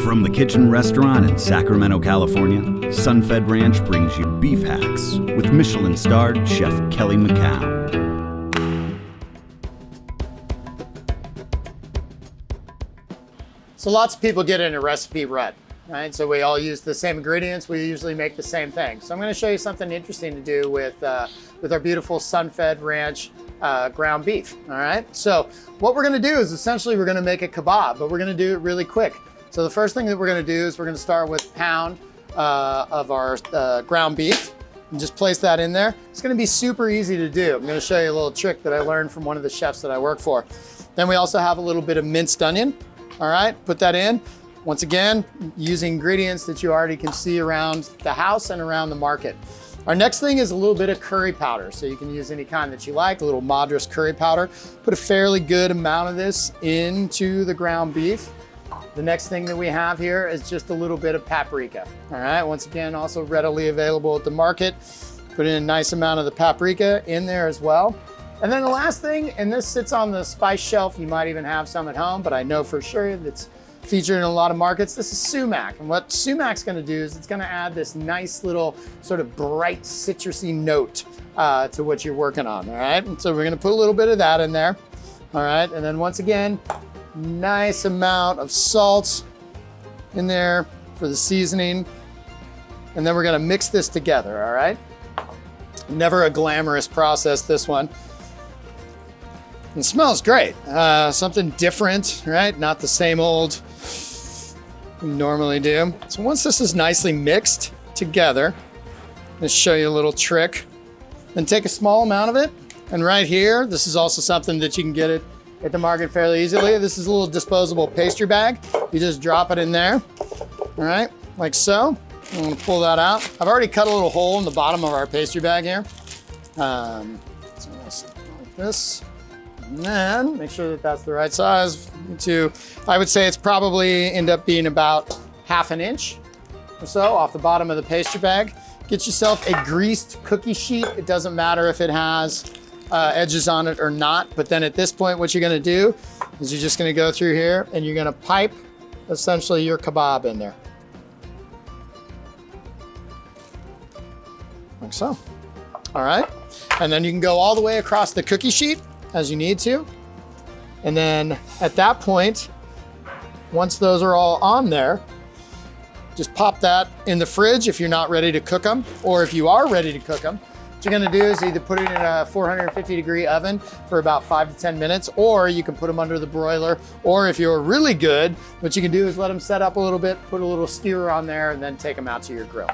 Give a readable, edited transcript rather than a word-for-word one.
From the kitchen restaurant in Sacramento, California, Sun-Fed Ranch brings you Beef Hacks with Michelin-starred Chef Kelly McCown. So lots of people get in a recipe rut, right? So we all use the same ingredients. We usually make the same thing. So I'm going to show you something interesting to do with our beautiful Sun-Fed Ranch ground beef, all right? So what we're going to do is essentially we're going to make a kebab, but we're going to do it really quick. So the first thing that we're going to do is we're going to start with a pound of our ground beef and just place that in there. It's going to be super easy to do. I'm going to show you a little trick that I learned from one of the chefs that I work for. Then we also have a little bit of minced onion. All right, put that in. Once again, using ingredients that you already can see around the house and around the market. Our next thing is a little bit of curry powder. So you can use any kind that you like, a little Madras curry powder. Put a fairly good amount of this into the ground beef. The next thing that we have here is just a little bit of paprika. All right, once again, also readily available at the market. Put in a nice amount of the paprika in there as well. And then the last thing, and this sits on the spice shelf, you might even have some at home, but I know for sure that's featured in a lot of markets. This is sumac. And what sumac's gonna do is it's gonna add this nice little sort of bright citrusy note to what you're working on, all right? And so we're gonna put a little bit of that in there, all right? And then once again, nice amount of salt in there for the seasoning. And then we're gonna mix this together, all right? Never a glamorous process, this one. It smells great. Something different, right? Not the same old we normally do. So once this is nicely mixed together, let's show you a little trick. Then take a small amount of it. And right here, this is also something that you can get it at the market fairly easily. This is a little disposable pastry bag. You just drop it in there, all right? Like so. I'm gonna pull that out. I've already cut a little hole in the bottom of our pastry bag here. So like this. And then make sure that that's the right size. I would say it's probably end up being about ½ an inch or so off the bottom of the pastry bag. Get yourself a greased cookie sheet. It doesn't matter if it has edges on it or not, but then at this point, what you're gonna do is you're just gonna go through here and you're gonna pipe essentially your kebab in there. Like so, all right? And then you can go all the way across the cookie sheet as you need to. And then at that point, once those are all on there, just pop that in the fridge if you're not ready to cook them, or if you are ready to cook them, what you're gonna do is either put it in a 450-degree oven for about 5 to 10 minutes, or you can put them under the broiler, or if you're really good, what you can do is let them set up a little bit, put a little skewer on there, and then take them out to your grill.